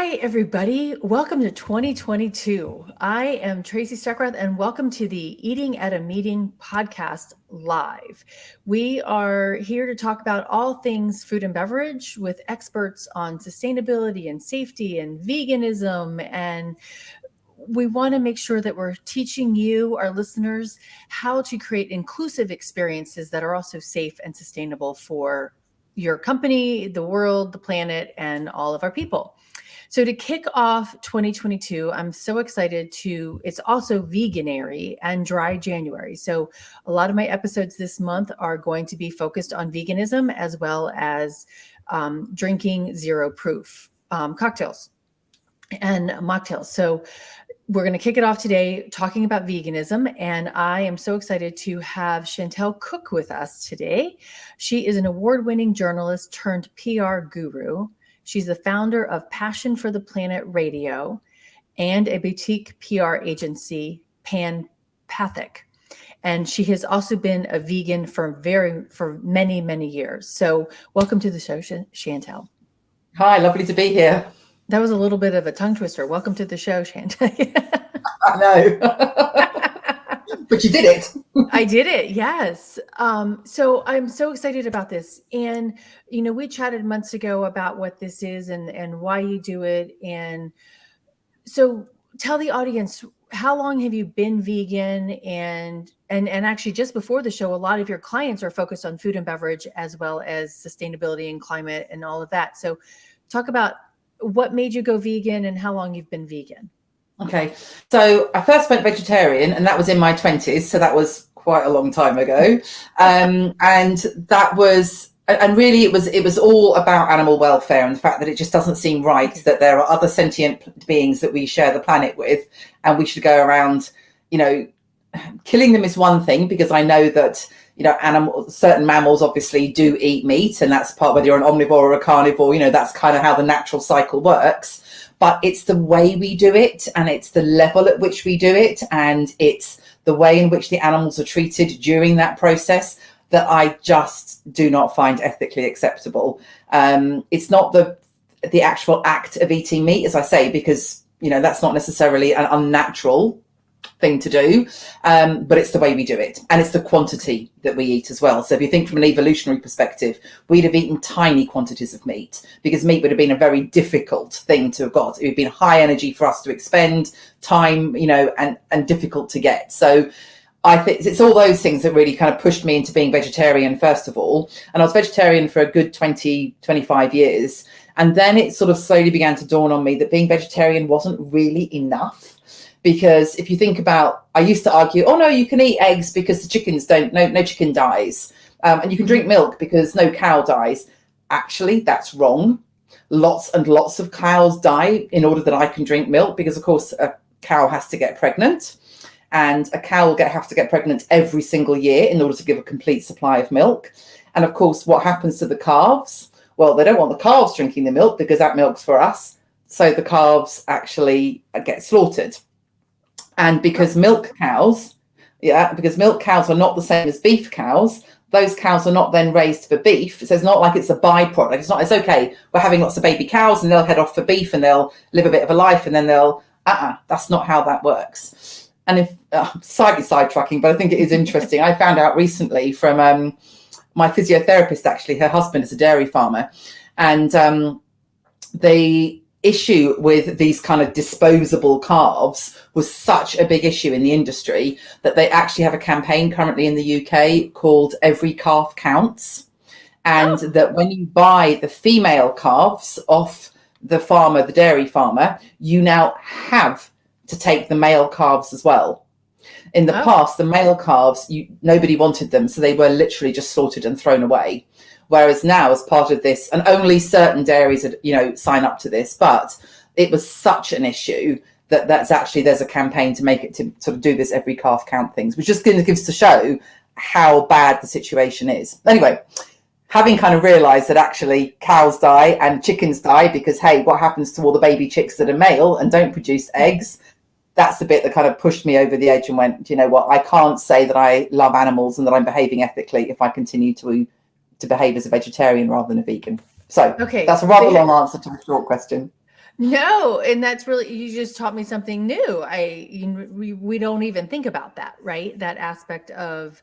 Hi, everybody. Welcome to 2022. I am Tracy Stuckrath, and welcome to the Eating at a Meeting podcast live. We are here to talk about all things food and beverage with experts on sustainability and safety and veganism. And we want to make sure that we're teaching you, our listeners, how to create inclusive experiences that are also safe and sustainable for your company, the world, the planet, and all of our people. So to kick off 2022, I'm so excited it's also Veganuary and Dry January. So a lot of my episodes this month are going to be focused on veganism as well as drinking zero proof cocktails and mocktails. So we're going to kick it off today talking about veganism. And I am so excited to have Chantal Cooke with us today. She is an award-winning journalist turned PR guru. She's the founder of Passion for the Planet Radio and a boutique PR agency, Panpathic. And she has also been a vegan for many, many years. So welcome to the show, Chantal. Hi, lovely to be here. That was a little bit of a tongue twister. Welcome to the show, Chantal. I know. But you did it. I did it, yes. So I'm so excited about this. And, we chatted months ago about what this is and why you do it. And so tell the audience, how long have you been vegan? And actually just before the show, a lot of your clients are focused on food and beverage as well as sustainability and climate and all of that. So talk about what made you go vegan and how long you've been vegan. Okay, so I first went vegetarian, and that was in my 20s, so that was quite a long time ago. And that was, and really it was all about animal welfare and the fact that it just doesn't seem right that there are other sentient beings that we share the planet with, and we should go around, killing them is one thing, because I know that, certain mammals obviously do eat meat, and that's part, whether you're an omnivore or a carnivore, that's kind of how the natural cycle works. But it's the way we do it, and it's the level at which we do it, and it's the way in which the animals are treated during that process that I just do not find ethically acceptable. It's not the actual act of eating meat, as I say, because, that's not necessarily an unnatural thing to do, but it's the way we do it, and it's the quantity that we eat as well. So if you think from an evolutionary perspective, we'd have eaten tiny quantities of meat, because meat would have been a very difficult thing to have got. It would have been high energy for us to expend, time, and difficult to get. So I think it's all those things that really kind of pushed me into being vegetarian, first of all. And I was vegetarian for a good 25 years. And then it sort of slowly began to dawn on me that being vegetarian wasn't really enough. Because if you think about, I used to argue, oh no, you can eat eggs because the chickens don't, no chicken dies. And you can drink milk because no cow dies. Actually, that's wrong. Lots and lots of cows die in order that I can drink milk, because of course a cow has to get pregnant, and a cow will have to get pregnant every single year in order to give a complete supply of milk. And of course, what happens to the calves? Well, they don't want the calves drinking the milk because that milk's for us. So the calves actually get slaughtered. And because milk cows are not the same as beef cows, those cows are not then raised for beef. So it's not like it's a byproduct. It's okay, we're having lots of baby cows and they'll head off for beef and they'll live a bit of a life and then that's not how that works. And if slightly sidetracking, but I think it is interesting. I found out recently from my physiotherapist, actually, her husband is a dairy farmer, and the issue with these kind of disposable calves was such a big issue in the industry that they actually have a campaign currently in the UK called Every Calf Counts. And that when you buy the female calves off the farmer, the dairy farmer, you now have to take the male calves as well. In the past, the male calves, nobody wanted them, so they were literally just slaughtered and thrown away. Whereas now, as part of this, and only certain dairies, sign up to this, but it was such an issue that there's a campaign to make it, to sort of do this every calf count things, which just gives to show how bad the situation is. Anyway, having kind of realised that actually cows die and chickens die because, hey, what happens to all the baby chicks that are male and don't produce eggs? That's the bit that kind of pushed me over the edge and went, do you know what? I can't say that I love animals and that I'm behaving ethically if I continue to behave as a vegetarian rather than a vegan. So that's a rather long answer to a short question. No, and that's really, you just taught me something new. We don't even think about that, right? That aspect of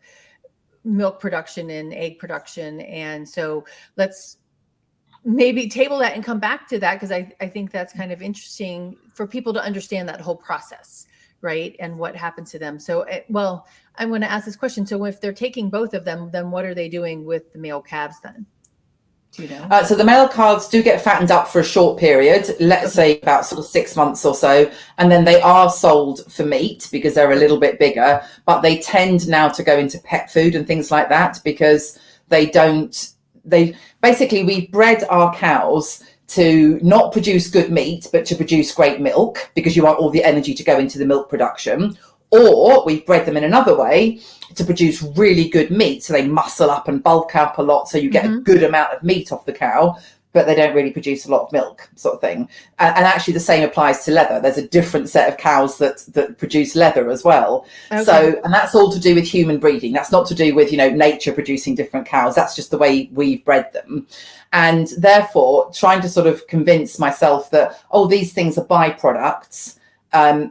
milk production and egg production. And so let's maybe table that and come back to that, because I think that's kind of interesting for people to understand that whole process, right? And what happens to them. So, well, I'm going to ask this question. So if they're taking both of them, then what are they doing with the male calves then? Do you know? So the male calves do get fattened up for a short period, let's say about sort of 6 months or so, and then they are sold for meat because they're a little bit bigger, but they tend now to go into pet food and things like that because we've bred our cows to not produce good meat, but to produce great milk because you want all the energy to go into the milk production. Or we've bred them in another way to produce really good meat. So they muscle up and bulk up a lot. So you get a good amount of meat off the cow, but they don't really produce a lot of milk, sort of thing. And actually the same applies to leather. There's a different set of cows that produce leather as well. Okay. So, and that's all to do with human breeding. That's not to do with, nature producing different cows. That's just the way we've bred them. And therefore trying to sort of convince myself that, these things are byproducts,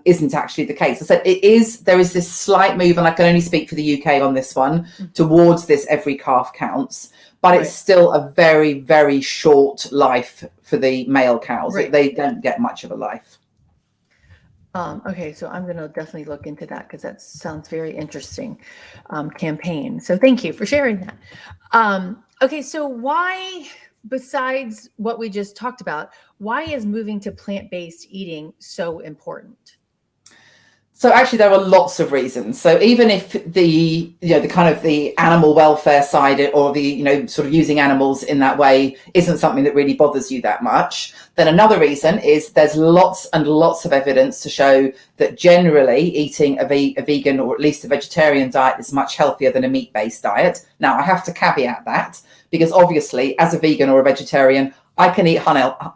isn't actually the case. I said there is this slight move, and I can only speak for the UK on this one, towards this every calf counts, but it's still a very, very short life for the male cows. Right. They don't get much of a life. Okay, so I'm going to definitely look into that because that sounds very interesting campaign. So thank you for sharing that. Okay, so why, besides what we just talked about, why is moving to plant-based eating so important? So actually there are lots of reasons. So even if the kind of the animal welfare side or the, sort of using animals in that way isn't something that really bothers you that much, then another reason is there's lots and lots of evidence to show that generally eating a vegan or at least a vegetarian diet is much healthier than a meat-based diet. Now, I have to caveat that because obviously as a vegan or a vegetarian, I can eat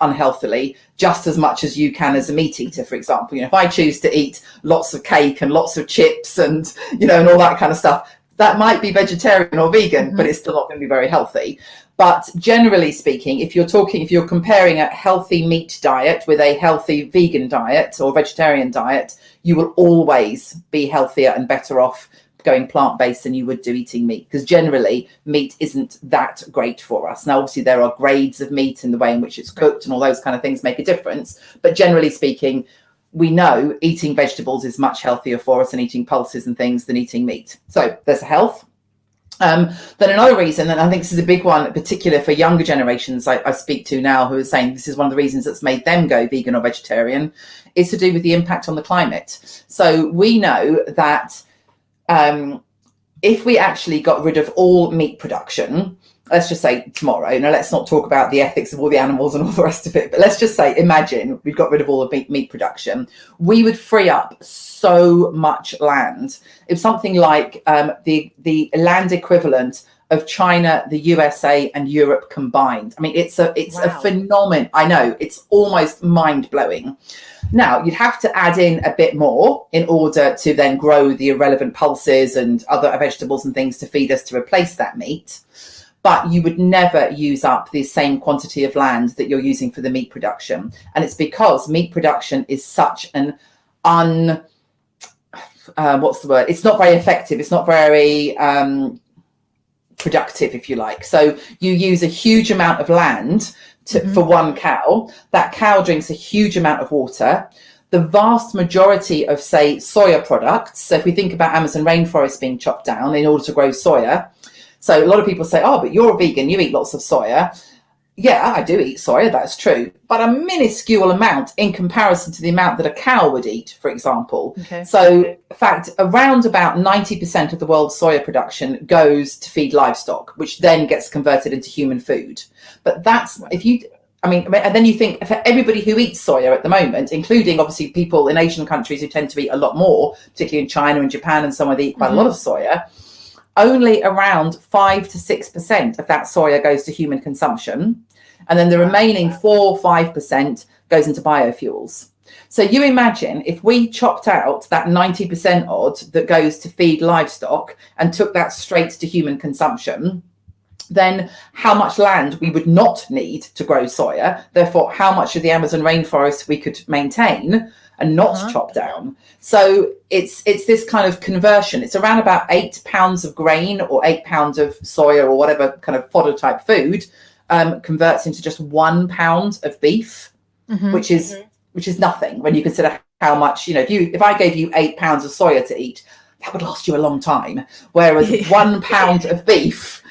unhealthily just as much as you can as a meat eater, for example. If I choose to eat lots of cake and lots of chips and, and all that kind of stuff, that might be vegetarian or vegan, but it's still not going to be very healthy. But generally speaking, if you're comparing a healthy meat diet with a healthy vegan diet or vegetarian diet, you will always be healthier and better off going plant-based than you would do eating meat, because generally meat isn't that great for us. Now, obviously there are grades of meat and the way in which it's cooked and all those kind of things make a difference. But generally speaking, we know eating vegetables is much healthier for us and eating pulses and things than eating meat. So there's health. Then another reason, and I think this is a big one, in particular for younger generations I speak to now, who are saying this is one of the reasons that's made them go vegan or vegetarian, is to do with the impact on the climate. So we know that if we actually got rid of all meat production, let's just say tomorrow, let's not talk about the ethics of all the animals and all the rest of it, but let's just say, imagine we got rid of all the meat production, we would free up so much land. It's something like the land equivalent of China, the USA and Europe combined. I mean, it's a phenomenon. I know, it's almost mind-blowing. Now, you'd have to add in a bit more in order to then grow the irrelevant pulses and other vegetables and things to feed us to replace that meat. But you would never use up the same quantity of land that you're using for the meat production. And it's because meat production is such an it's not very effective. It's not very productive, if you like. So you use a huge amount of land for one cow. That cow drinks a huge amount of water. The vast majority of, say, soya products, so if we think about Amazon rainforest being chopped down in order to grow soya, so a lot of people say, but you're a vegan, you eat lots of soya. Yeah, I do eat soya, that's true, but a minuscule amount in comparison to the amount that a cow would eat, for example. Okay. So, in fact, around about 90% of the world's soya production goes to feed livestock, which then gets converted into human food. But that's, and then you think for everybody who eats soya at the moment, including obviously people in Asian countries who tend to eat a lot more, particularly in China and Japan and somewhere they eat quite a lot of soya, only around 5 to 6% of that soya goes to human consumption. And then the remaining 4 or 5% goes into biofuels. So you imagine if we chopped out that 90% odd that goes to feed livestock and took that straight to human consumption, then how much land we would not need to grow soya, therefore how much of the Amazon rainforest we could maintain and not chop down. So it's this kind of conversion. It's around about 8 pounds of grain or 8 pounds of soya or whatever kind of fodder type food converts into just 1 pound of beef, which is nothing when you consider how much, if I gave you 8 pounds of soya to eat, that would last you a long time. Whereas 1 pound of beef,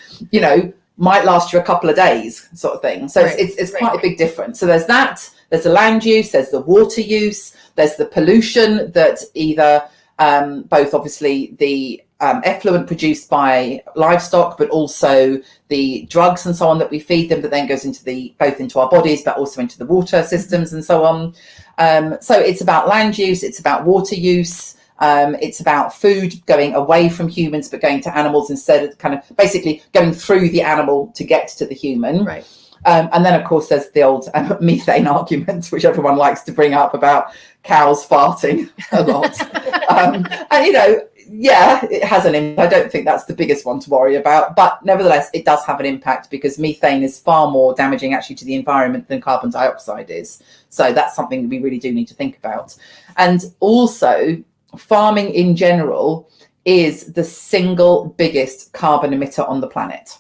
might last you a couple of days, sort of thing. So it's quite a big difference. So there's that, there's the land use, there's the water use, there's the pollution that either both obviously the effluent produced by livestock, but also the drugs and so on that we feed them, that then goes into both into our bodies, but also into the water systems and so on. So it's about land use, it's about water use. It's about food going away from humans but going to animals instead of kind of basically going through the animal to get to the human. Right. And then, of course, there's the old methane argument, which everyone likes to bring up about cows farting a lot. It has an impact. I don't think that's the biggest one to worry about. But nevertheless, it does have an impact because methane is far more damaging actually to the environment than carbon dioxide is. So that's something that we really do need to think about. And also, farming in general is the single biggest carbon emitter on the planet.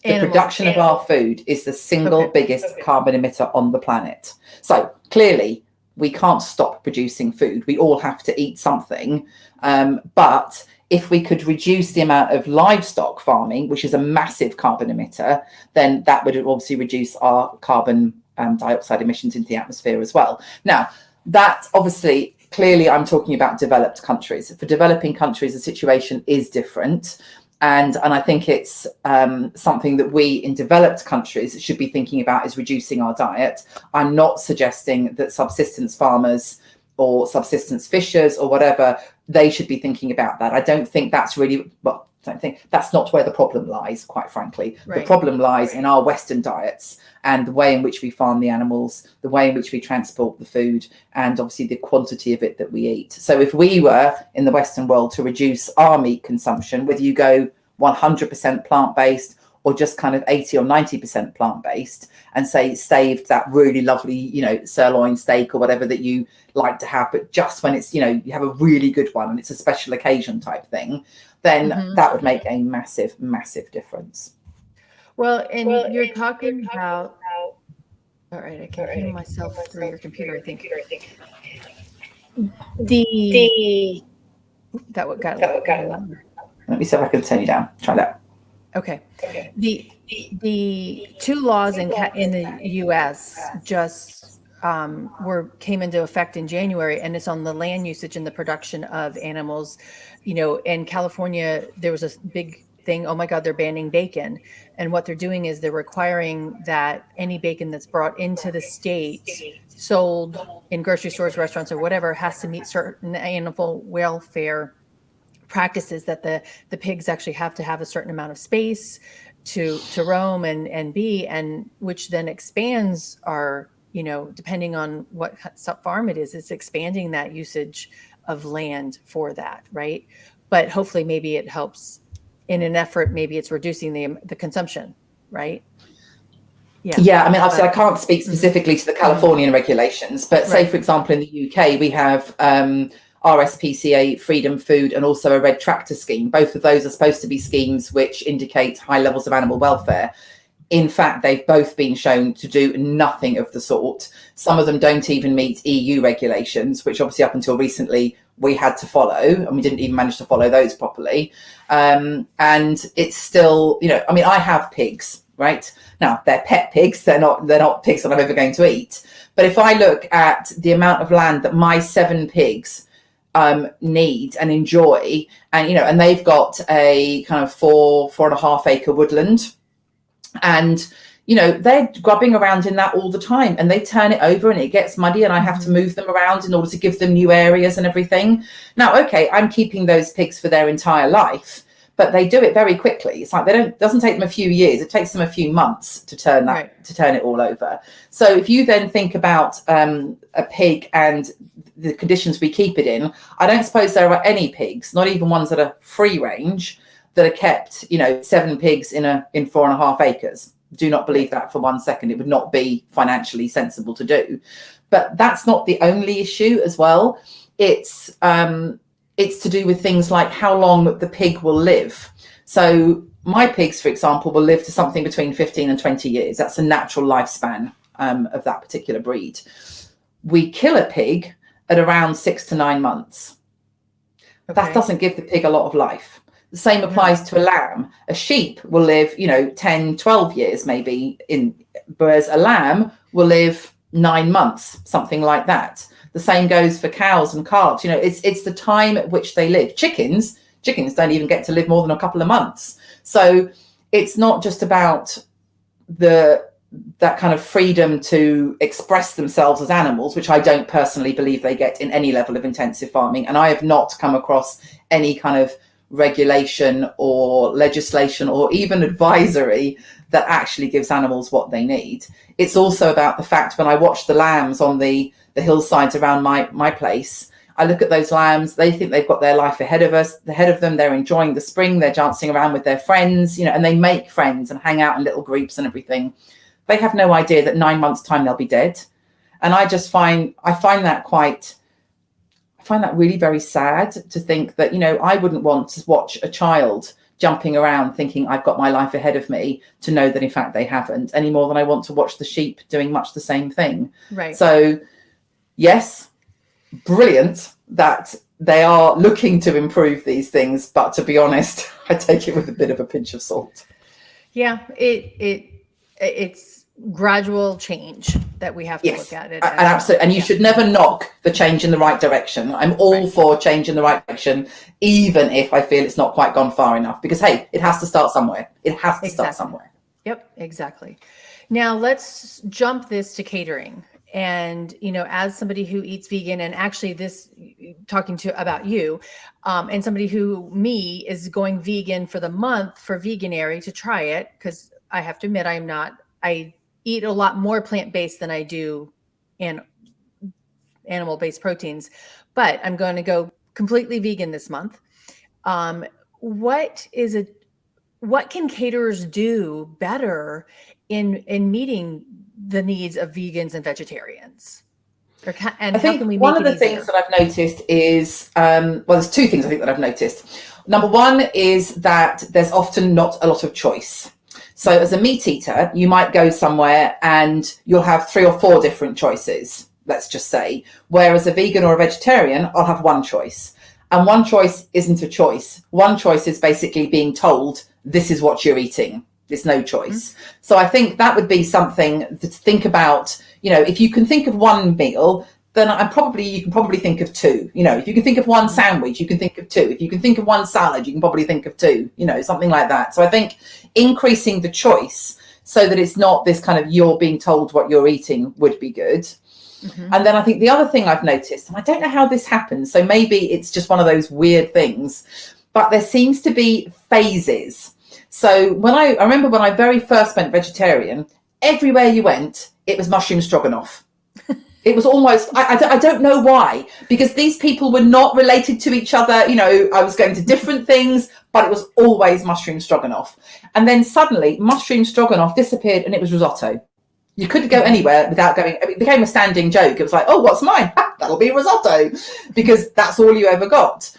The production of our food is the single biggest carbon emitter on the planet. So clearly we can't stop producing food. We all have to eat something. But if we could reduce the amount of livestock farming, which is a massive carbon emitter, then that would obviously reduce our carbon dioxide emissions into the atmosphere as well. Now, that obviously, clearly I'm talking about developed countries. For developing countries, the situation is different. And I think it's something that we in developed countries should be thinking about is reducing our diet. I'm not suggesting that subsistence farmers or subsistence fishers or whatever, they should be thinking about that. I don't think that's really, that's not where the problem lies, quite frankly. Right. The problem lies in our Western diets and the way in which we farm the animals, the way in which we transport the food, and obviously the quantity of it that we eat. So if we were in the Western world to reduce our meat consumption, whether you go 100% plant-based or just kind of 80 or 90% plant-based, and say saved that really lovely, sirloin steak or whatever that you like to have, but just when it's, you have a really good one and it's a special occasion type thing, then that would make a massive, massive difference. Well, and you're talking about, all right, I can hear myself through your computer, I think. That got louder. Let me see if I can turn you down. Try that. Okay. The two laws in the U.S. just came into effect in January, and it's on the land usage and the production of animals. In California, there was a big thing. Oh my God, they're banning bacon. And what they're doing is they're requiring that any bacon that's brought into the state, sold in grocery stores, restaurants, or whatever, has to meet certain animal welfare practices, that the pigs actually have to have a certain amount of space to roam and be, and which then expands our, depending on what farm it is, it's expanding that usage of land for that, right? But hopefully maybe it helps in an effort, maybe it's reducing the consumption, right? Yeah, I mean, obviously I can't speak specifically to the Californian regulations, but say, for example, in the UK, we have RSPCA, Freedom Food, and also a Red Tractor scheme. Both of those are supposed to be schemes which indicate high levels of animal welfare. In fact, they've both been shown to do nothing of the sort. Some of them don't even meet EU regulations, which obviously up until recently we had to follow, and we didn't even manage to follow those properly. And it's still, I have pigs, right? Now, they're pet pigs. They're not pigs that I'm ever going to eat. But if I look at the amount of land that my 7 pigs need and enjoy, and they've got a kind of 4.5 acre woodland, and they're grubbing around in that all the time, and they turn it over and it gets muddy, and I have to move them around in order to give them new areas and everything. Now, okay, I'm keeping those pigs for their entire life, but they do it very quickly. It's like it doesn't take them a few years, it takes them a few months to turn it all over. So if you then think about a pig and the conditions we keep it in, I don't suppose there are any pigs, not even ones that are free range, that are kept, 7 pigs in 4.5 acres. Do not believe that for 1 second. It would not be financially sensible to do. But that's not the only issue as well. It's to do with things like how long the pig will live. So my pigs, for example, will live to something between 15 and 20 years. That's a natural lifespan of that particular breed. We kill a pig at around 6 to 9 months. Okay. That doesn't give the pig a lot of life. The same applies to a lamb. A sheep will live, 10, 12 years maybe, whereas a lamb will live 9 months, something like that. The same goes for cows and calves. It's the time at which they live. Chickens don't even get to live more than a couple of months. So it's not just about that kind of freedom to express themselves as animals, which I don't personally believe they get in any level of intensive farming. And I have not come across any kind of regulation or legislation or even advisory that actually gives animals what they need. It's also about the fact when I watch the lambs on the hillsides around my place, I look at those lambs, they think they've got their life ahead of them. They're enjoying the spring, they're dancing around with their friends, and they make friends and hang out in little groups and everything. They have no idea that 9 months' time they'll be dead. And I find that really very sad to think that, I wouldn't want to watch a child jumping around thinking I've got my life ahead of me, to know that in fact they haven't, any more than I want to watch the sheep doing much the same thing. Right. So yes, brilliant that they are looking to improve these things, but to be honest, I take it with a bit of a pinch of salt. Yeah, it's gradual change that we have to look at it. And absolutely, and you should never knock the change in the right direction. I'm all for change in the right direction, even if I feel it's not quite gone far enough, because hey, it has to start somewhere. It has to start somewhere. Yep, exactly. Now let's jump this to catering. And, as somebody who eats vegan, and actually this talking about you, and somebody who is going vegan for the month for Veganuary to try it, because I have to admit I eat a lot more plant-based than I do animal-based proteins, but I'm going to go completely vegan this month. What can caterers do better in meeting the needs of vegans and vegetarians? I think one of the things that I've noticed is, there's two things I think that I've noticed. Number one is that there's often not a lot of choice. So as a meat eater, you might go somewhere and you'll have 3 or 4 different choices, let's just say. Whereas a vegan or a vegetarian, I'll have one choice. And one choice isn't a choice. One choice is basically being told, this is what you're eating. There's no choice. Mm-hmm. So I think that would be something to think about. If you can think of one meal, then you can probably think of 2. If you can think of one sandwich, you can think of 2. If you can think of one salad, you can probably think of 2, something like that. So I think increasing the choice so that it's not this kind of you're being told what you're eating would be good. Mm-hmm. And then I think the other thing I've noticed, and I don't know how this happens, so maybe it's just one of those weird things, but there seems to be phases. So I remember when I very first went vegetarian, everywhere you went, it was mushroom stroganoff. It was almost, I don't know why, because these people were not related to each other. I was going to different things, but it was always mushroom stroganoff. And then suddenly mushroom stroganoff disappeared and it was risotto. You couldn't go anywhere without going, it became a standing joke. It was like, oh, what's mine? That'll be risotto, because that's all you ever got.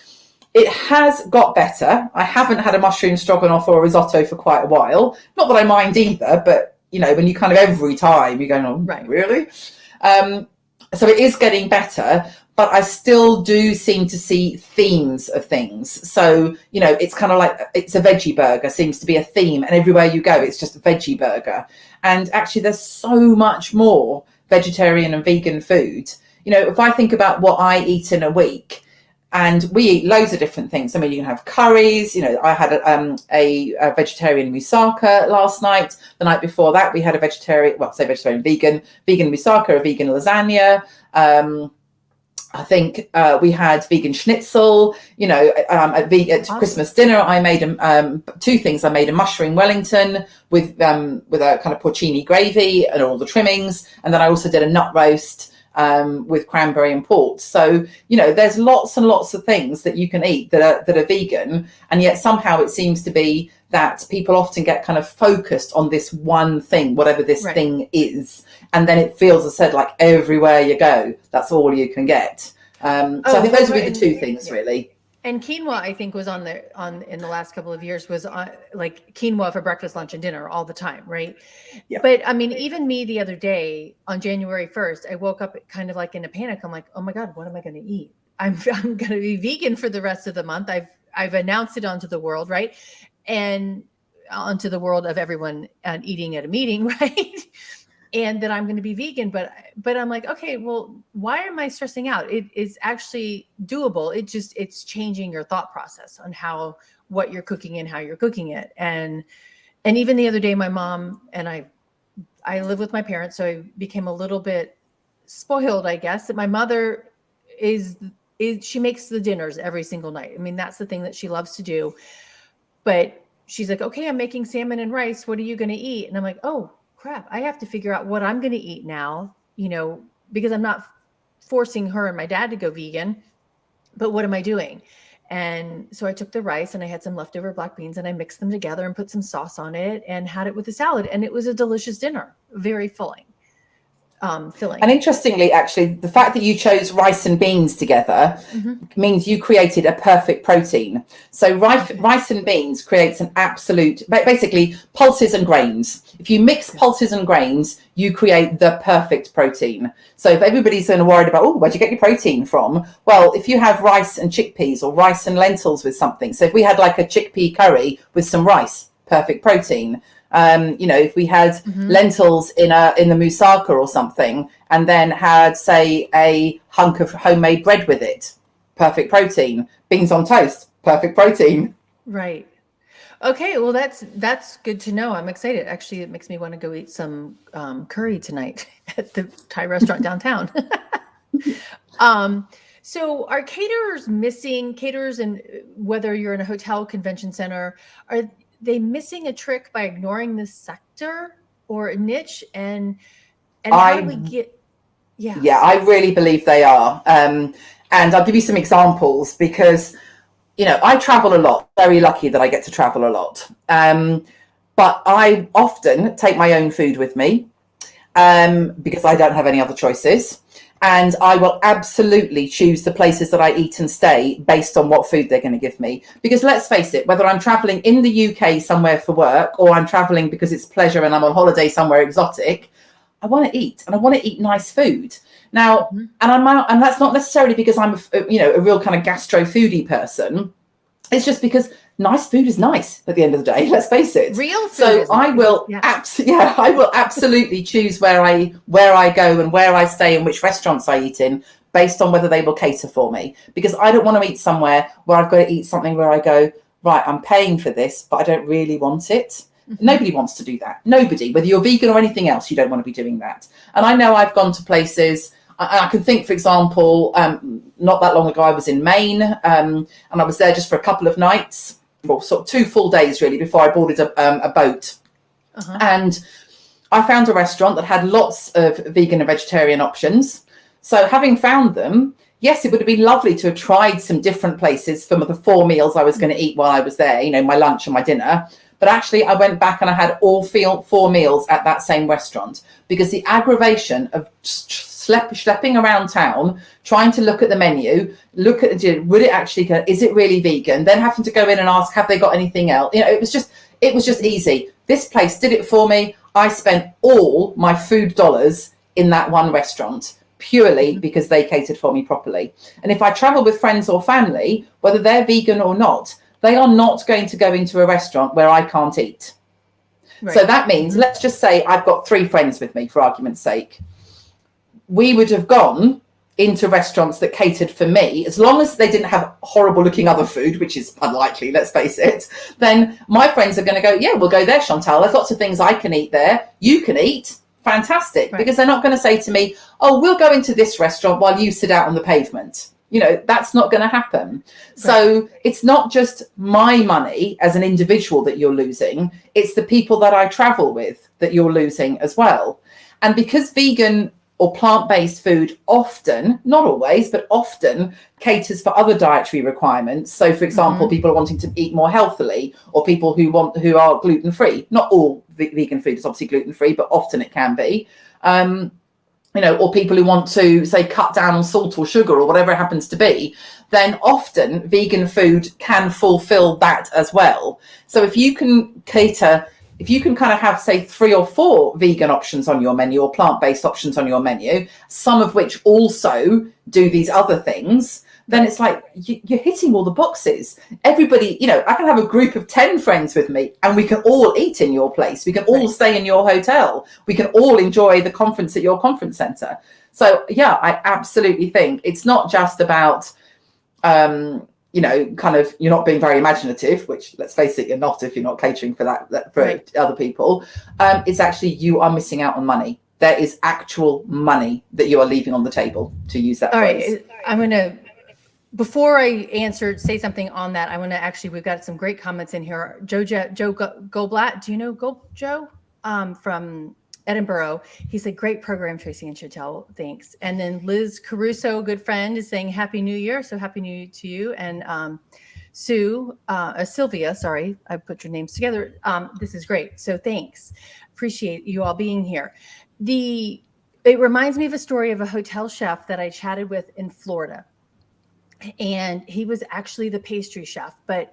It has got better. I haven't had a mushroom stroganoff or a risotto for quite a while. Not that I mind either, but, when you kind of every time you're going, oh, right, really? So it is getting better, but I still do seem to see themes of things. So, it's kind of like it's a veggie burger seems to be a theme, and everywhere you go, it's just a veggie burger. And actually, there's so much more vegetarian and vegan food. If I think about what I eat in a week, and we eat loads of different things. I mean, you can have curries. I had a vegetarian moussaka last night. The night before that, we had a vegan moussaka, a vegan lasagna. I think we had vegan schnitzel. At Christmas dinner, I made 2 things. I made a mushroom Wellington with a kind of porcini gravy and all the trimmings, and then I also did a nut roast with cranberry and port. So, you know, there's lots and lots of things that you can eat that are vegan. And yet somehow it seems to be that people often get kind of focused on this one thing, whatever this thing is. And then it feels, as I said, like everywhere you go, that's all you can get. So I think those would be the two things, really. And quinoa, I think, was in the last couple of years was like quinoa for breakfast, lunch, and dinner all the time, right? Yeah. But I mean, even me the other day on January 1st, I woke up kind of like in a panic. I'm like, oh my God, what am I going to eat? I'm going to be vegan for the rest of the month. I've announced it onto the world, right? And onto the world of everyone eating at a meeting, right? And that I'm going to be vegan, but I'm like, okay, well, why am I stressing out? It is actually doable. It's changing your thought process on what you're cooking and how you're cooking it. And even the other day, my mom and I live with my parents, so I became a little bit spoiled, I guess. That my mother she makes the dinners every single night. I mean, that's the thing that she loves to do. But she's like, okay, I'm making salmon and rice. What are you going to eat? And I'm like, oh, crap, I have to figure out what I'm going to eat now, you know, because I'm not forcing her and my dad to go vegan, but what am I doing? And so I took the rice and I had some leftover black beans and I mixed them together and put some sauce on it and had it with a salad. And it was a delicious dinner, very filling. And interestingly, actually, the fact that you chose rice and beans together means you created a perfect protein. So rice and beans creates an absolute, basically pulses and grains. If you mix pulses and grains, you create the perfect protein. So if everybody's worried about, oh, where'd you get your protein from? Well, if you have rice and chickpeas or rice and lentils with something. So if we had like a chickpea curry with some rice, perfect protein. You know, if we had lentils in the moussaka or something, and then had, say, a hunk of homemade bread with it, perfect protein. Beans on toast, perfect protein. Right. Okay. Well, that's good to know. I'm excited. Actually, it makes me want to go eat some curry tonight at the Thai restaurant downtown. So are caterers, and whether you're in a hotel, convention center, are they missing a trick by ignoring this sector or a niche? And how do we get? Yeah, I really believe they are. And I'll give you some examples because, you know, I travel a lot. Very lucky that I get to travel a lot. But I often take my own food with me because I don't have any other choices. And I will absolutely choose the places that I eat and stay based on what food they're going to give me. Because let's face it, whether I'm traveling in the UK somewhere for work or I'm traveling because it's pleasure and I'm on holiday somewhere exotic, I want to eat and I want to eat nice food. Now, and that's not necessarily because I'm a real kind of gastro foodie person. It's just because nice food is nice at the end of the day. Let's face it. Real food. So I will, I will absolutely choose where I go and where I stay and which restaurants I eat in, based on whether they will cater for me. Because I don't want to eat somewhere where I've got to eat something where I go, right, I'm paying for this, but I don't really want it. Nobody wants to do that. Nobody, whether you're vegan or anything else, you don't want to be doing that. And I know I've gone to places. I can think, for example, not that long ago, I was in Maine, and I was there just for a couple of nights, well, sort of 2 full days really, before I boarded a boat. And I found a restaurant that had lots of vegan and vegetarian options. So having found them, yes, it would have been lovely to have tried some different places for the 4 meals I was going to eat while I was there, you know, my lunch and my dinner. But actually, I went back and I had all 4 meals at that same restaurant, because the aggravation of schlepping around town, trying to look at the menu, look at would it actually go, is it really vegan? Then having to go in and ask, have they got anything else? You know, it was just easy. This place did it for me. I spent all my food dollars in that one restaurant purely because they catered for me properly. And if I travel with friends or family, whether they're vegan or not, they are not going to go into a restaurant where I can't eat. Right. So that means, let's just say I've got 3 friends with me, for argument's sake. We would have gone into restaurants that catered for me, as long as they didn't have horrible looking other food, which is unlikely, let's face it. Then my friends are going to go, yeah, we'll go there, Chantal. There's lots of things I can eat there. You can eat. Fantastic. Right. Because they're not going to say to me, oh, we'll go into this restaurant while you sit out on the pavement. You know, that's not going to happen. Right. So it's not just my money as an individual that you're losing. It's the people that I travel with that you're losing as well. And because vegan or plant-based food often, not always, but often caters for other dietary requirements. So, for example, people are wanting to eat more healthily, or people who are gluten-free. Not all vegan food is obviously gluten-free, but often it can be. Or people who want to, say, cut down on salt or sugar or whatever it happens to be, then often vegan food can fulfill that as well. So if you can kind of have, say, 3 or 4 vegan options on your menu or plant-based options on your menu, some of which also do these other things, then it's like you're hitting all the boxes. Everybody, I can have a group of 10 friends with me and we can all eat in your place. We can all stay in your hotel. We can all enjoy the conference at your conference center. So, yeah, I absolutely think it's not just about, kind of you're not being very imaginative, which, let's face it, you're not if you're not catering for that for other people. It's actually you are missing out on money. There is actual money that you are leaving on the table, to use that phrase. All right, I'm going to, before I say something on that, I want to actually, we've got some great comments in here. Joe Goldblatt, do you know Joe from Edinburgh? He said, great program, Tracy and Chantal, thanks. And then Liz Caruso, good friend, is saying Happy New Year. So Happy New Year to you. And Sylvia, sorry, I put your names together. This is great. So thanks. Appreciate you all being here. It reminds me of a story of a hotel chef that I chatted with in Florida. And he was actually the pastry chef, but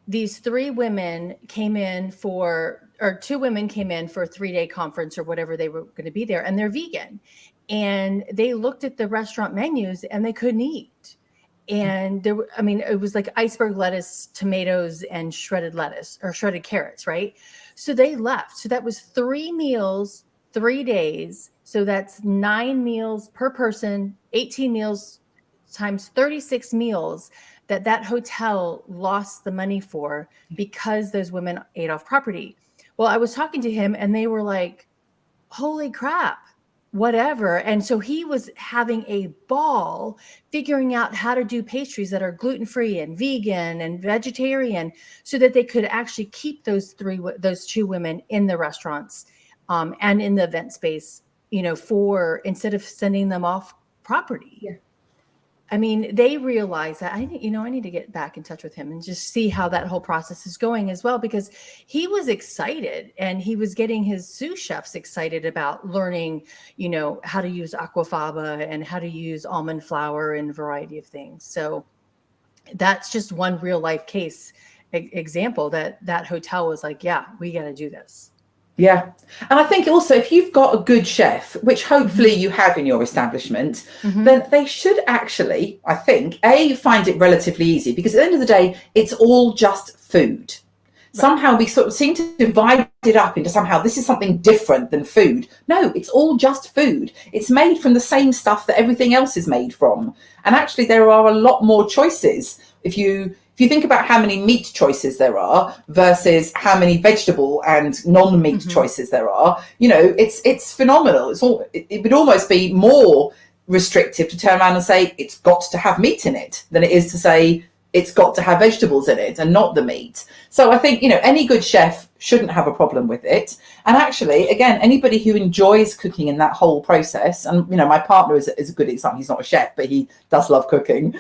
these 3 women came in for, or 2 women came in for a 3-day conference or whatever they were going to be there, and they're vegan. And they looked at the restaurant menus and they couldn't eat. And it was like iceberg lettuce, tomatoes, and shredded lettuce or shredded carrots, right? So they left. So that was 3 meals, 3 days. So that's 9 meals per person, 18 meals times 36 meals that hotel lost the money for because those women ate off property. Well, I was talking to him and they were like, holy crap, whatever. And so he was having a ball figuring out how to do pastries that are gluten-free and vegan and vegetarian so that they could actually keep those 2 women in the restaurants and in the event space, instead of sending them off property. Yeah. I mean, they realize that I need to get back in touch with him and just see how that whole process is going as well, because he was excited and he was getting his sous chefs excited about learning, how to use aquafaba and how to use almond flour and a variety of things. So that's just one real life case example that hotel was like, yeah, we got to do this. Yeah. And I think also if you've got a good chef, which hopefully you have in your establishment, then they should actually, I think, find it relatively easy, because at the end of the day, it's all just food. Right. Somehow we sort of seem to divide it up into somehow this is something different than food. No, it's all just food. It's made from the same stuff that everything else is made from. And actually there are a lot more choices. If you think about how many meat choices there are versus how many vegetable and non-meat choices there are, it's phenomenal. It would almost be more restrictive to turn around and say it's got to have meat in it than it is to say it's got to have vegetables in it and not the meat. So I think, any good chef shouldn't have a problem with it. And actually, again, anybody who enjoys cooking in that whole process, and, my partner is a good example. He's not a chef, but he does love cooking.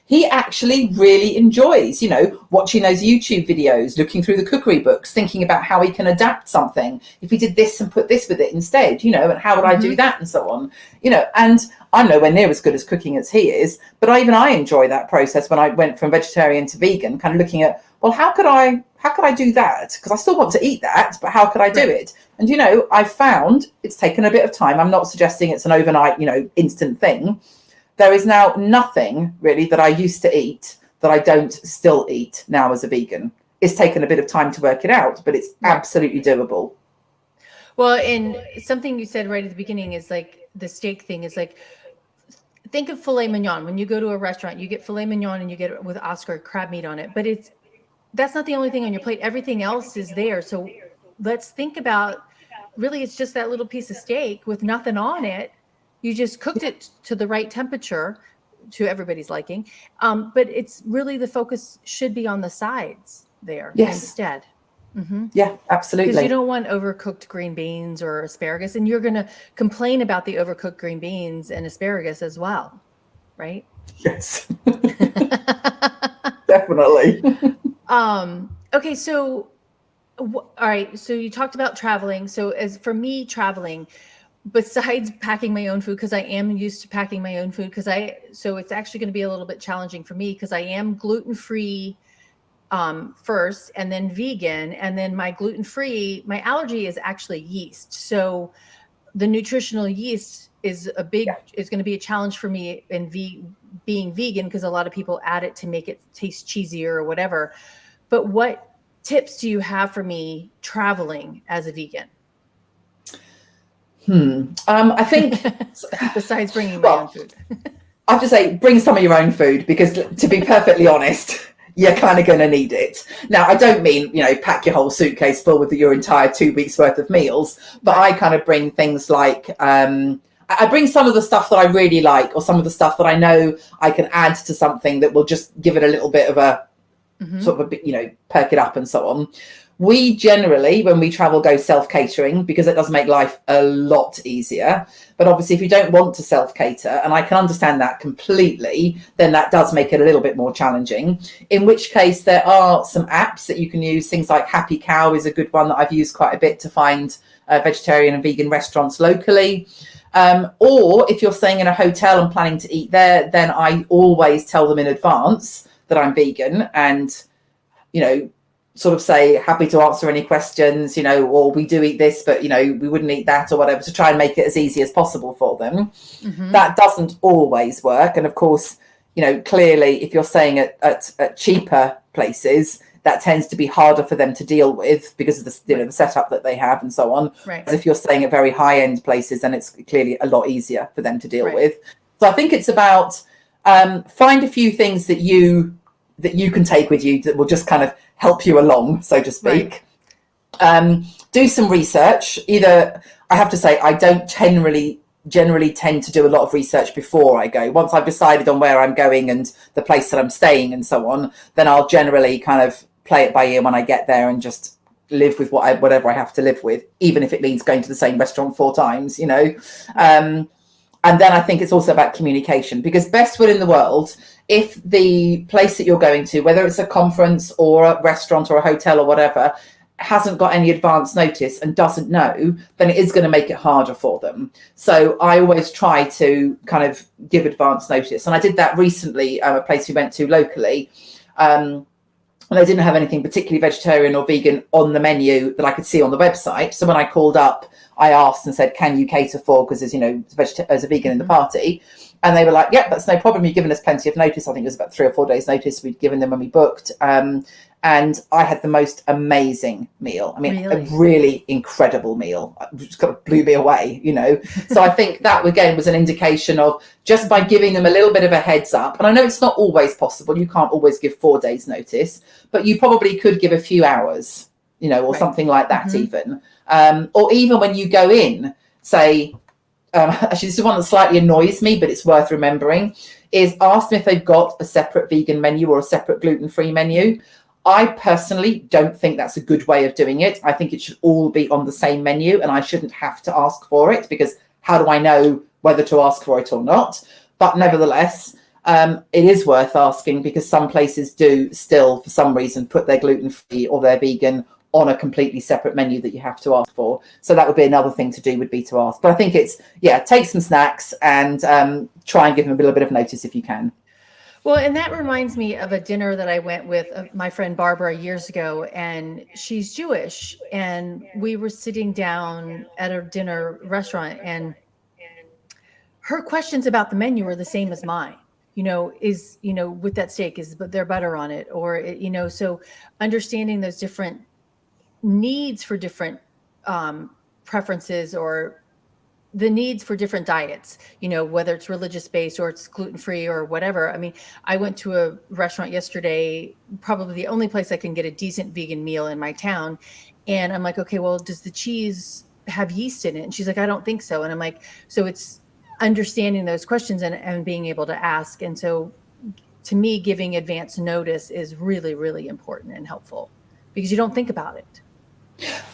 He actually really enjoys, watching those YouTube videos, looking through the cookery books, thinking about how he can adapt something. If he did this and put this with it instead, and how would I do that and so on, and I'm nowhere near as good as cooking as he is, but I enjoy that process when I went from vegetarian to vegan, kind of looking at, well, how could I do that? Because I still want to eat that, but how could I do it? And, I found it's taken a bit of time. I'm not suggesting it's an overnight, instant thing. There is now nothing really that I used to eat that I don't still eat now as a vegan. It's taken a bit of time to work it out, but it's absolutely doable. Well, and something you said right at the beginning is like the steak thing is like, think of filet mignon. When you go to a restaurant, you get filet mignon and you get it with Oscar crab meat on it, but that's not the only thing on your plate. Everything else is there. So let's think about, really, it's just that little piece of steak with nothing on it. You just cooked it to the right temperature to everybody's liking. But it's really, the focus should be on the sides there instead. Yeah, absolutely. Because you don't want overcooked green beans or asparagus, and you're going to complain about the overcooked green beans and asparagus as well, right? Yes, definitely. Okay, so all right, so you talked about traveling. So as for me traveling, besides packing my own food, because I am used to packing my own food, so it's actually going to be a little bit challenging for me because I am gluten-free first and then vegan, and then my allergy is actually yeast. So the nutritional yeast is going to be a challenge for me in being vegan, because a lot of people add it to make it taste cheesier or whatever. But what tips do you have for me traveling as a vegan? I think Besides bringing my own food. I have to say, bring some of your own food, because to be perfectly honest, you're kind of going to need it. Now, I don't mean, pack your whole suitcase full with your entire 2 weeks worth of meals, but I kind of bring things like, I bring some of the stuff that I really like, or some of the stuff that I know I can add to something that will just give it a little bit of a sort of perk it up and so on. We generally, when we travel, go self-catering, because it does make life a lot easier. But obviously, if you don't want to self-cater, and I can understand that completely, then that does make it a little bit more challenging. In which case, there are some apps that you can use. Things like Happy Cow is a good one that I've used quite a bit to find vegetarian and vegan restaurants locally. Or if you're staying in a hotel and planning to eat there, then I always tell them in advance that I'm vegan, and sort of say happy to answer any questions, or we do eat this, but we wouldn't eat that, or whatever, to try and make it as easy as possible for them. That doesn't always work, and of course, clearly, if you're staying at cheaper places, that tends to be harder for them to deal with because of the the setup that they have and so on. Right. As if you're staying at very high end places, then it's clearly a lot easier for them to deal with. So I think it's about find a few things that you can take with you that will just kind of help you along, so to speak. Do some research. Either, I have to say, I don't generally tend to do a lot of research before I go. Once I've decided on where I'm going and the place that I'm staying and so on, then I'll generally kind of play it by ear when I get there and just live with whatever I have to live with, even if it means going to the same restaurant 4 times, and then I think it's also about communication, because best will in the world, if the place that you're going to, whether it's a conference or a restaurant or a hotel or whatever, hasn't got any advance notice and doesn't know, then it is going to make it harder for them. So I always try to kind of give advance notice. And I did that recently, a place we went to locally. And they didn't have anything particularly vegetarian or vegan on the menu that I could see on the website. So when I called up, I asked and said, can you cater for, because as a vegan in the party. And they were like, yep, that's no problem. You've given us plenty of notice. I think it was about 3 or 4 days notice we'd given them when we booked. And I had the most amazing meal. I mean, a really incredible meal. It just kind of blew me away, So I think that, again, was an indication of just by giving them a little bit of a heads up. And I know it's not always possible. You can't always give 4 days notice, but you probably could give a few hours, or something like that even. Or even when you go in, say, actually, this is one that slightly annoys me, but it's worth remembering, is ask them if they've got a separate vegan menu or a separate gluten-free menu. I personally don't think that's a good way of doing it. I think it should all be on the same menu, and I shouldn't have to ask for it, because how do I know whether to ask for it or not? But nevertheless, it is worth asking, because some places do still, for some reason, put their gluten-free or their vegan on a completely separate menu that you have to ask for. So that would be another thing to do, would be to ask. But I think it's, take some snacks and try and give them a little bit of notice if you can. Well, and that reminds me of a dinner that I went with my friend Barbara years ago, and she's Jewish, and we were sitting down at a dinner restaurant, and her questions about the menu are the same as mine. With that steak, is there butter on it? Or, so understanding those different needs for different preferences, or the needs for different diets, whether it's religious based or it's gluten-free or whatever. I mean, I went to a restaurant yesterday, probably the only place I can get a decent vegan meal in my town. And I'm like, okay, well, does the cheese have yeast in it? And she's like, I don't think so. And I'm like, so it's understanding those questions and being able to ask. And so to me, giving advance notice is really, really important and helpful, because you don't think about it.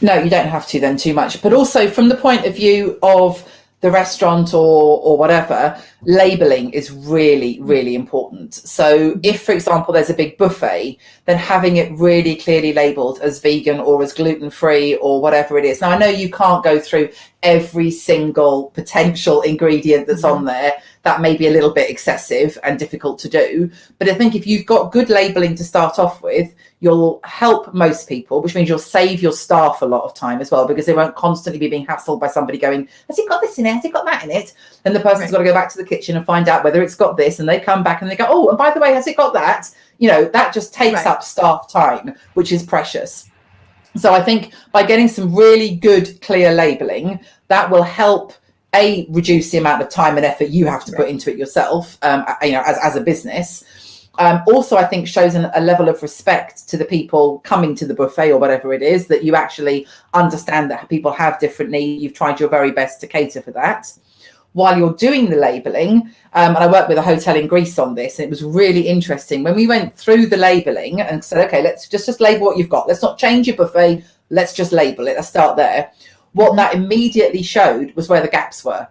No, you don't have to then too much. But also from the point of view of the restaurant or whatever, labeling is really, really important. So if, for example, there's a big buffet, then having it really clearly labeled as vegan or as gluten-free or whatever it is. Now, I know you can't go through every single potential ingredient that's on there. That may be a little bit excessive and difficult to do. But I think if you've got good labeling to start off with, you'll help most people, which means you'll save your staff a lot of time as well, because they won't constantly be being hassled by somebody going, has it got this in it? Has it got that in it? And the person's got to go back to the kitchen and find out whether it's got this. And they come back and they go, oh, and by the way, has it got that? You know, that just takes up staff time, which is precious. So I think by getting some really good, clear labeling, that will help reduce the amount of time and effort you have to put into it yourself, you know, as a business. Also, I think shows a level of respect to the people coming to the buffet or whatever it is, that you actually understand that people have different needs. You've tried your very best to cater for that. While you're doing the labelling, and I worked with a hotel in Greece on this, and it was really interesting. When we went through the labelling and said, okay, let's just label what you've got. Let's not change your buffet. Let's just label it. Let's start there. What that immediately showed was where the gaps were.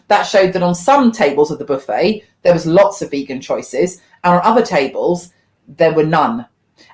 That showed that on some tables of the buffet, there was lots of vegan choices, and on other tables, there were none.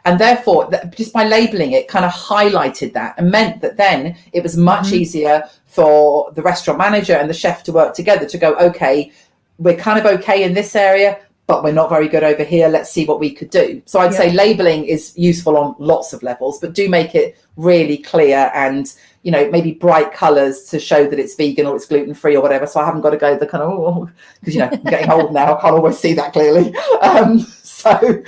And therefore, just by labeling it kind of highlighted that and meant that then it was much easier for the restaurant manager and the chef to work together to go, okay, we're kind of okay in this area, but we're not very good over here. Let's see what we could do. So I'd say labeling is useful on lots of levels, but do make it really clear and, you know, maybe bright colors to show that it's vegan or it's gluten-free or whatever. So I haven't got to go the kind of, because, you know, I'm getting old now. I can't always see that clearly. So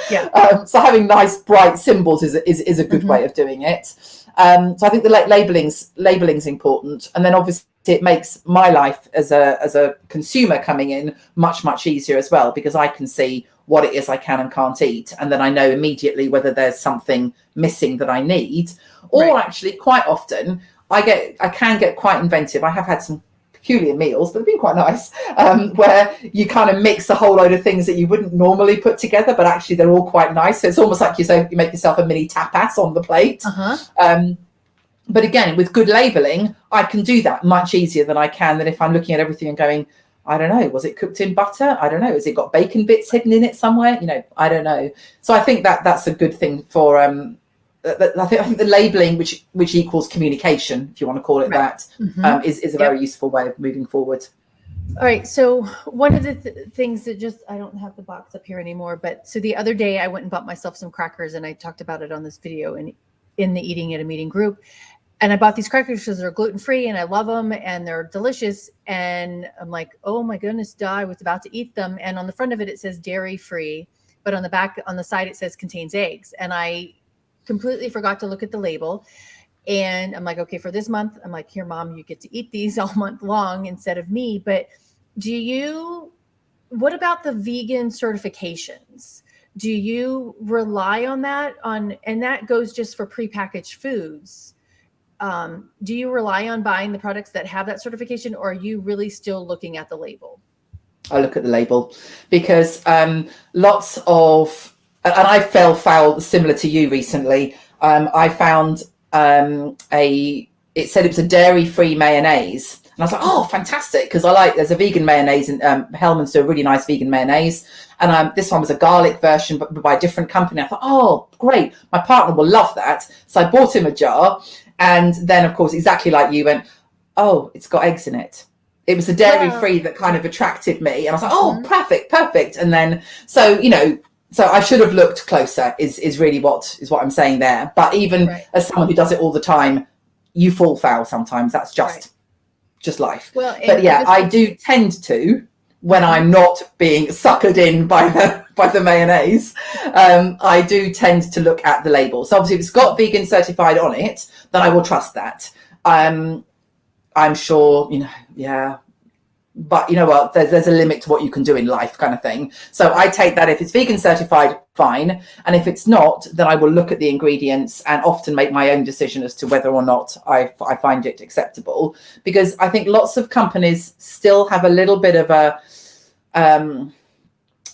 having nice bright symbols is a good way of doing it. So I think the labeling's important. And then obviously it makes my life as a consumer coming in much easier as well, because I can see what it is I can and can't eat, and then I know immediately whether there's something missing that I need. Or actually, quite often I can get quite inventive. I have had some peculiar meals, but they've been quite nice, where you kind of mix a whole load of things that you wouldn't normally put together, but actually they're all quite nice. So it's almost like you make yourself a mini tapas on the plate. But again, with good labeling, I can do that much easier than if I'm looking at everything and going, I don't know, was it cooked in butter? I don't know. Has it got bacon bits hidden in it somewhere? You know, I don't know. So I think that's a good thing for, I think the labeling, which equals communication, if you want to call it that, is a very useful way of moving forward. All right. So one of the things that I don't have the box up here anymore, but so the other day I went and bought myself some crackers, and I talked about it on this video in the Eating at a Meeting group. And I bought these crackers because they're gluten-free and I love them and they're delicious. And I'm like, oh my goodness, I was about to eat them. And on the front of it, it says dairy-free, but on the side, it says contains eggs. And I completely forgot to look at the label. And I'm like, okay, for this month, I'm like, here, Mom, you get to eat these all month long instead of me. But what about the vegan certifications? Do you rely on that? And that goes just for prepackaged foods. Do you rely on buying the products that have that certification, or are you really still looking at the label? I look at the label because lots of, and I fell foul similar to you recently. I found it said it was a dairy-free mayonnaise. And I was like, oh, fantastic. Because there's a vegan mayonnaise, and Hellmann's do a really nice vegan mayonnaise. And this one was a garlic version, but by a different company. I thought, oh, great. My partner will love that. So I bought him a jar. And then, of course, exactly like you went, oh, it's got eggs in it. It was the dairy-free that kind of attracted me. And I was like, oh, perfect. And then, so I should have looked closer is really what I'm saying there. But even as someone who does it all the time, you fall foul sometimes. That's just life. Well, but yeah, I do tend to, when I'm not being suckered in by the mayonnaise, I do tend to look at the label. So obviously if it's got vegan certified on it, then I will trust that. I'm sure, but you know what, there's a limit to what you can do in life, kind of thing. So I take that if it's vegan certified, fine. And if it's not, then I will look at the ingredients and often make my own decision as to whether or not I find it acceptable. Because I think lots of companies still have a little bit of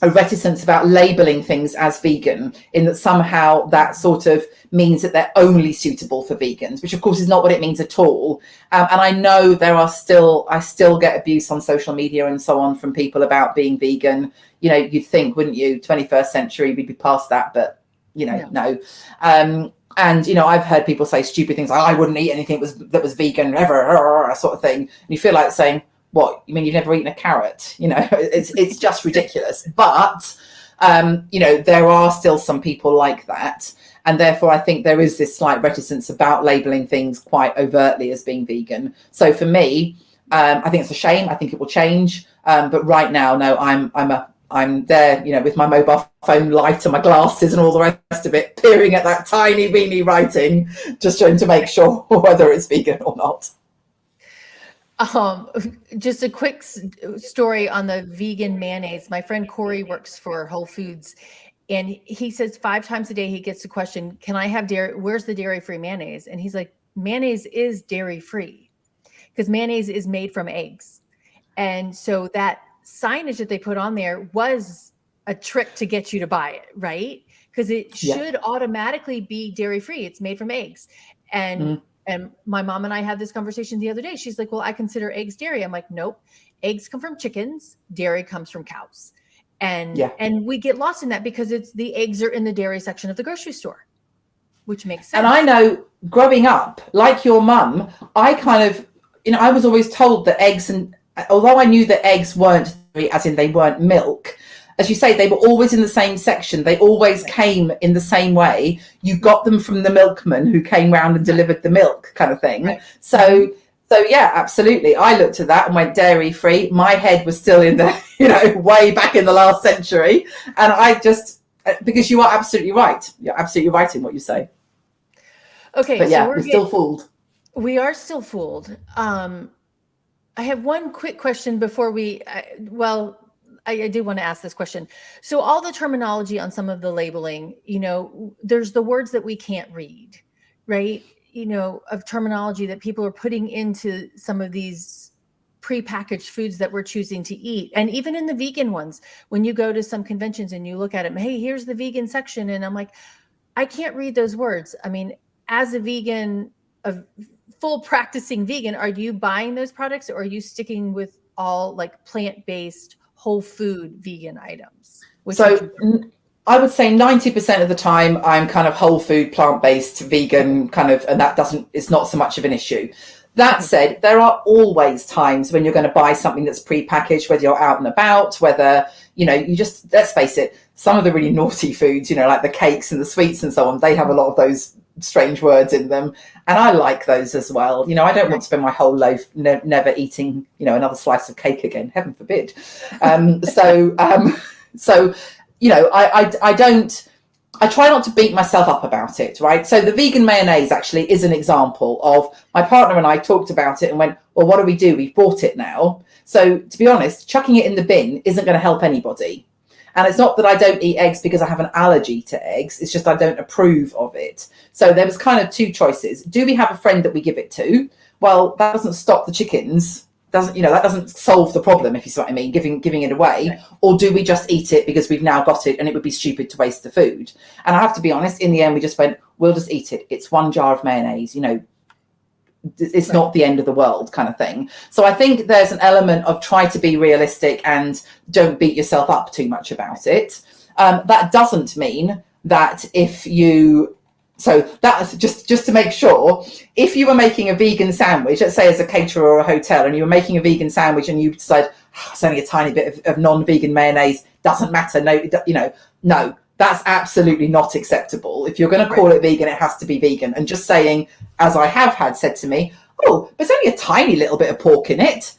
a reticence about labeling things as vegan, in that somehow that sort of means that they're only suitable for vegans, which of course is not what it means at all. And I know I still get abuse on social media and so on from people about being vegan. You'd think, wouldn't you, 21st century, we'd be past that, but no. And I've heard people say stupid things like, I wouldn't eat anything that was vegan ever, sort of thing. And you feel like saying, what, you mean you've never eaten a carrot? It's just ridiculous. But there are still some people like that, and therefore I think there is this slight reticence about labeling things quite overtly as being vegan. So for me, I think it's a shame. I think it will change, but right now, no, I'm there, with my mobile phone light and my glasses and all the rest of it, peering at that tiny weeny writing, just trying to make sure whether it's vegan or not. Just a quick story on the vegan mayonnaise. My friend Corey works for Whole Foods, and he says 5 times a day he gets the question, can I have dairy? Where's the dairy-free mayonnaise? And he's like, mayonnaise is dairy-free because mayonnaise is made from eggs. And so that signage that they put on there was a trick to get you to buy it, right? Because it should automatically be dairy-free. It's made from eggs. And my mom and I had this conversation the other day. She's like, well, I consider eggs dairy. I'm like, nope. Eggs come from chickens. Dairy comes from cows. And we get lost in that because the eggs are in the dairy section of the grocery store, which makes sense. And I know growing up, like your mum, I kind of, I was always told that eggs, and although I knew that eggs weren't dairy, as in they weren't milk, as you say, they were always in the same section. They always came in the same way. You got them from the milkman who came round and delivered the milk, kind of thing. Right. So yeah, absolutely. I looked at that and went dairy free. My head was still in the, way back in the last century. And I just, because you are absolutely right. You're absolutely right in what you say. Okay. But yeah, we're still fooled. We are still fooled. I have one quick question before I do want to ask this question. So all the terminology on some of the labeling, there's the words that we can't read, right? Of terminology that people are putting into some of these prepackaged foods that we're choosing to eat. And even in the vegan ones, when you go to some conventions and you look at them, hey, here's the vegan section. And I'm like, I can't read those words. I mean, as a vegan, a full practicing vegan, are you buying those products, or are you sticking with all like plant-based whole food vegan items? So I would say 90% of the time I'm kind of whole food, plant-based, vegan kind of, and it's not so much of an issue. That said, there are always times when you're going to buy something that's pre-packaged, whether you're out and about, whether, let's face it, some of the really naughty foods, like the cakes and the sweets and so on, they have a lot of those strange words in them. And I like those as well. I don't want to spend my whole life never eating, another slice of cake again, heaven forbid. I try not to beat myself up about it, right? So the vegan mayonnaise actually is an example of, my partner and I talked about it and went, well, what do we do? We've bought it now. So to be honest, chucking it in the bin isn't going to help anybody. And it's not that I don't eat eggs because I have an allergy to eggs. It's just I don't approve of it. So there was kind of 2 choices. Do we have a friend that we give it to? Well, that doesn't stop the chickens. That doesn't solve the problem, if you see what I mean, giving it away. Right. Or do we just eat it because we've now got it and it would be stupid to waste the food? And I have to be honest, in the end, we just went, we'll just eat it. It's 1 jar of mayonnaise, it's right. Not the end of the world kind of thing. So I think there's an element of try to be realistic and don't beat yourself up too much about it. That doesn't mean that so that's just to make sure, if you were making a vegan sandwich, let's say as a caterer or a hotel, and you were making a vegan sandwich and you decide, it's only a tiny bit of non-vegan mayonnaise, doesn't matter. No, that's absolutely not acceptable. If you're going to call it vegan, it has to be vegan. And just saying, as I have had said to me, oh, there's only a tiny little bit of pork in it.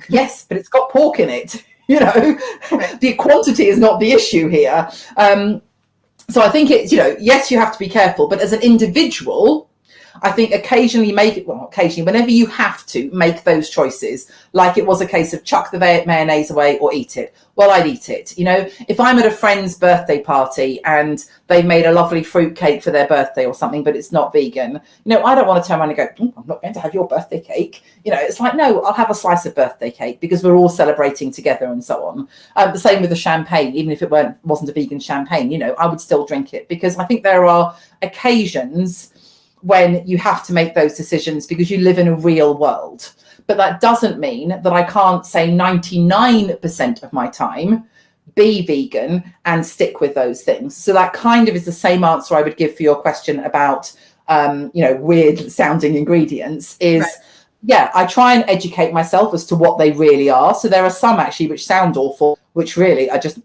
Yes, but it's got pork in it. The quantity is not the issue here. So I think it's, yes, you have to be careful, but as an individual, I think occasionally whenever you have to make those choices, like it was a case of chuck the mayonnaise away or eat it, well, I'd eat it. You know, if I'm at a friend's birthday party and they've made a lovely fruit cake for their birthday or something, but it's not vegan, you know, I don't want to turn around and go, I'm not going to have your birthday cake. You know, it's like, no, I'll have a slice of birthday cake because we're all celebrating together and so on. The same with the champagne, even if it wasn't a vegan champagne, you know, I would still drink it, because I think there are occasions when you have to make those decisions because you live in a real world. But that doesn't mean that I can't say 99% of my time be vegan and stick with those things. So that kind of is the same answer I would give for your question about, weird sounding ingredients is, right. Yeah, I try and educate myself as to what they really are. So there are some actually which sound awful, which really are just,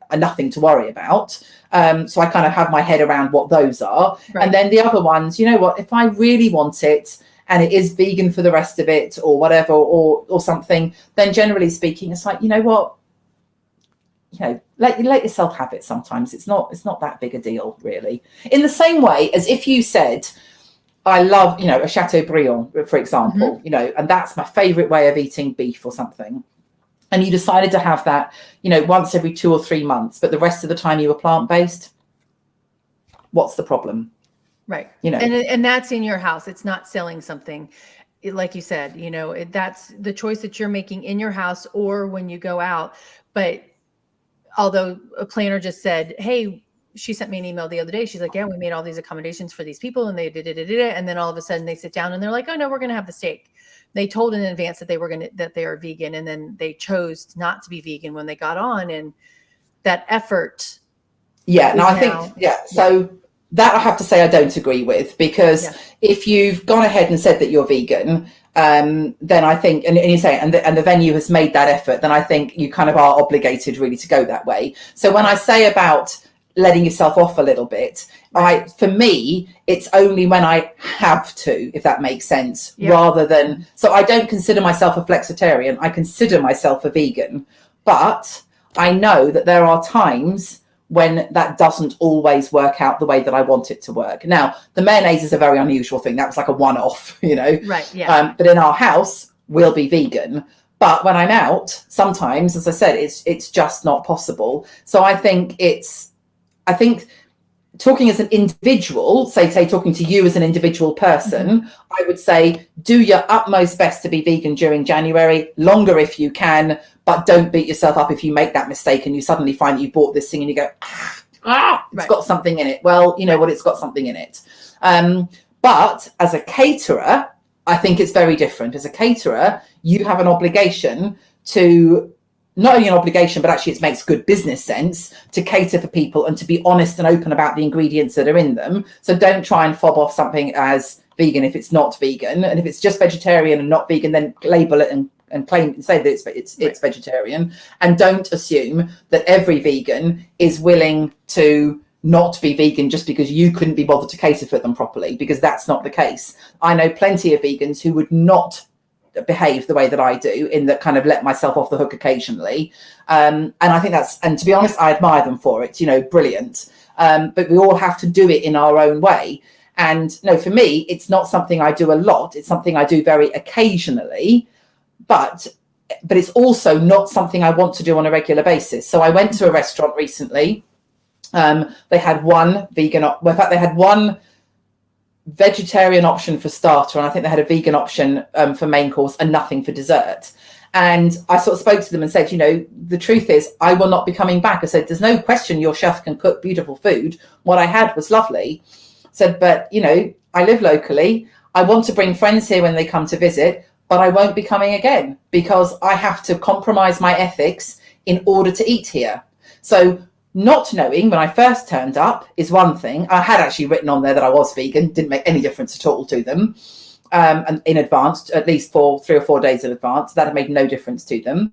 are nothing to worry about. So I kind of have my head around what those are. Right. And then the other ones, you know what, if I really want it, and it is vegan for the rest of it or whatever, or something, then generally speaking, it's like, you know what, let yourself have it sometimes. It's not that big a deal, really. In the same way as if you said, I love, a Chateaubriand, for example, and that's my favorite way of eating beef or something. And you decided to have that, once every 2 or 3 months, but the rest of the time you were plant-based. What's the problem? Right. And that's in your house. It's not selling something. Like you said, that's the choice that you're making in your house or when you go out. But although a planner just said, hey, she sent me an email the other day. She's like, yeah, we made all these accommodations for these people and they did it. And then all of a sudden they sit down and they're like, oh no, we're going to have the steak. They told in advance that that they are vegan. And then they chose not to be vegan when they got on, and that effort. Yeah. No, I think, yeah. So that I have to say I don't agree with, because if you've gone ahead and said that you're vegan, then I think, and you say, and the venue has made that effort, then I think you kind of are obligated really to go that way. So when I say about letting yourself off a little bit, for me, it's only when I have to, if that makes sense, rather than, so I don't consider myself a flexitarian. I consider myself a vegan, but I know that there are times when that doesn't always work out the way that I want it to work. Now, the mayonnaise is a very unusual thing. That was like a one-off, Right, yeah. But in our house, we'll be vegan. But when I'm out, sometimes, as I said, it's just not possible. So I think talking as an individual, say talking to you as an individual person, I would say do your utmost best to be vegan during January, longer if you can, but don't beat yourself up if you make that mistake and you suddenly find that you bought this thing and you go, it's got something in it. Well, you know what, it's got something in it. But as a caterer, I think it's very different. As a caterer, you have an obligation to, not only an obligation, but actually it makes good business sense to cater for people and to be honest and open about the ingredients that are in them. So don't try and fob off something as vegan if it's not vegan. And if it's just vegetarian and not vegan, then label it and claim and say that it's vegetarian. And don't assume that every vegan is willing to not be vegan just because you couldn't be bothered to cater for them properly, because that's not the case. I know plenty of vegans who would not behave the way that I do, in that kind of let myself off the hook occasionally. And I think and to be honest, I admire them for it, brilliant. But we all have to do it in our own way. And no, for me, it's not something I do a lot. It's something I do very occasionally, but it's also not something I want to do on a regular basis. So I went to a restaurant recently. They had one vegan, in fact, they had one vegetarian option for starter, and I think they had a vegan option for main course and nothing for dessert. And I sort of spoke to them and said, the truth is I will not be coming back. I said, there's no question your chef can cook beautiful food. What I had was lovely. I said, but I live locally. I want to bring friends here when they come to visit, but I won't be coming again because I have to compromise my ethics in order to eat here. So not knowing when I first turned up is one thing. I had actually written on there that I was vegan, didn't make any difference at all to them. And in advance, at least for 3 or 4 days in advance, that had made no difference to them.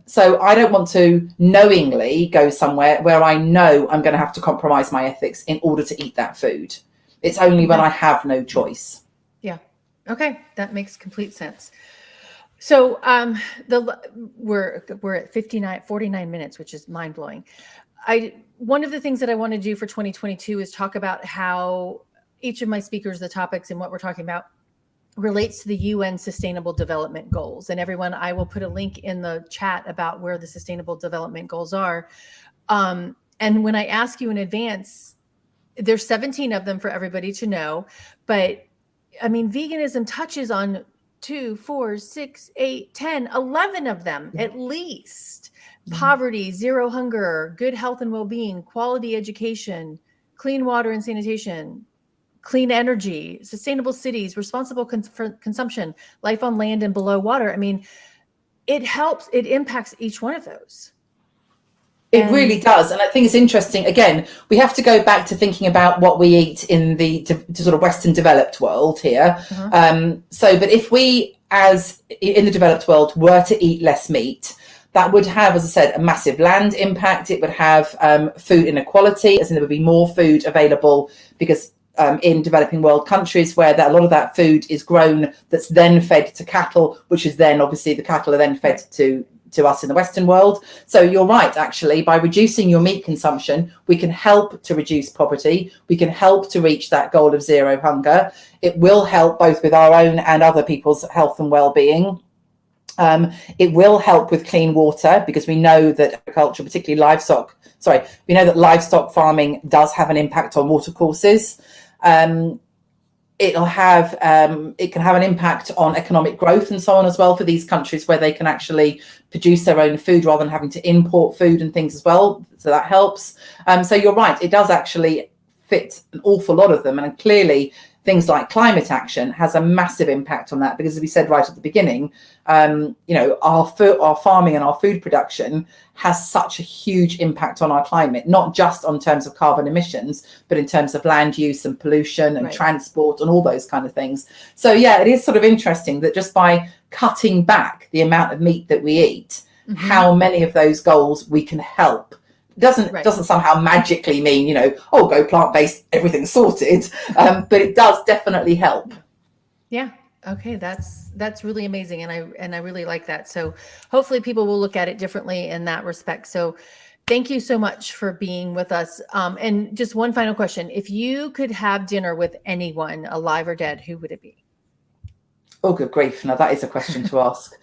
So I don't want to knowingly go somewhere where I know I'm going to have to compromise my ethics in order to eat that food. It's only when I have no choice. Yeah. Okay. That makes complete sense. So we're at 49 minutes, which is mind blowing. One of the things that I want to do for 2022 is talk about how each of my speakers, the topics and what we're talking about relates to the UN Sustainable Development Goals. And everyone, I will put a link in the chat about where the Sustainable Development Goals are. And when I ask you in advance, there's 17 of them for everybody to know. But I mean, veganism touches on 2, 4, 6, 8, 10, 11 of them at least. Poverty, zero hunger, good health and well-being, quality education, clean water and sanitation, clean energy, sustainable cities, responsible consumption, life on land and below water. I mean, it impacts each one of those. It really does. And I think it's interesting. Again, we have to go back to thinking about what we eat in the sort of Western developed world here. But if we, as in the developed world, were to eat less meat, that would have, as I said, a massive land impact. It would have food inequality, as in there would be more food available because in developing world countries where a lot of that food is grown, that's then fed to cattle, which is then obviously the cattle are then fed to us in the Western world. So you're right, actually, by reducing your meat consumption, we can help to reduce poverty. We can help to reach that goal of zero hunger. It will help both with our own and other people's health and well-being. It will help with clean water because we know that agriculture, particularly we know that livestock farming does have an impact on water courses. It can have an impact on economic growth and so on as well for these countries where they can actually produce their own food rather than having to import food and things as well. So that helps. So you're right, it does actually fit an awful lot of them. And clearly things like climate action has a massive impact on that because, as we said right at the beginning, our farming and our food production has such a huge impact on our climate, not just on terms of carbon emissions, but in terms of land use and pollution and transport and all those kind of things. So yeah, it is sort of interesting that just by cutting back the amount of meat that we eat, how many of those goals we can help. Doesn't somehow magically mean, go plant-based, everything's sorted. But it does definitely help. Yeah. Okay. That's really amazing. And I really like that. So hopefully people will look at it differently in that respect. So thank you so much for being with us. And just one final question. If you could have dinner with anyone, alive or dead, who would it be? Oh, good grief. Now that is a question to ask.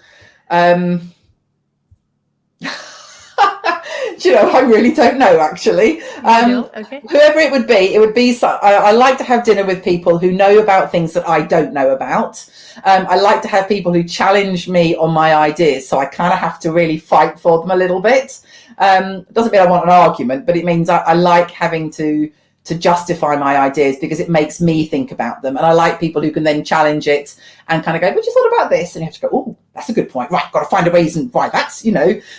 I really don't know, actually. Okay. Whoever it would be, I like to have dinner with people who know about things that I don't know about. I like to have people who challenge me on my ideas, so I kind of have to really fight for them a little bit. Doesn't mean I want an argument, but it means I like having to justify my ideas because it makes me think about them. And I like people who can then challenge it and kind of go, what do you thought about this? And you have to go, oh, that's a good point. Right, got to find a reason why that's,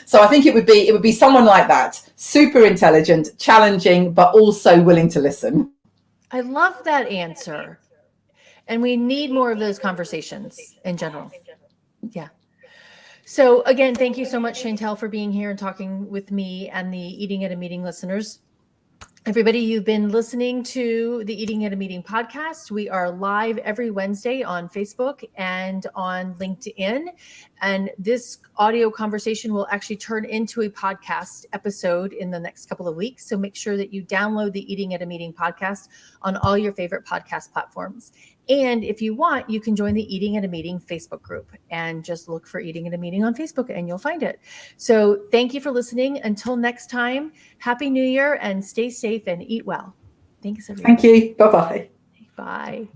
So I think it would be someone like that, super intelligent, challenging, but also willing to listen. I love that answer. And we need more of those conversations in general. Yeah. So again, thank you so much, Chantal, for being here and talking with me and the Eating at a Meeting listeners. Everybody, you've been listening to the Eating at a Meeting podcast. We are live every Wednesday on Facebook and on LinkedIn. And this audio conversation will actually turn into a podcast episode in the next couple of weeks. So make sure that you download the Eating at a Meeting podcast on all your favorite podcast platforms. And if you want, you can join the Eating at a Meeting Facebook group and just look for Eating at a Meeting on Facebook and you'll find it. So thank you for listening. Until next time, Happy New Year and stay safe and eat well. Thanks, everyone. Thank you. Bye-bye. Bye.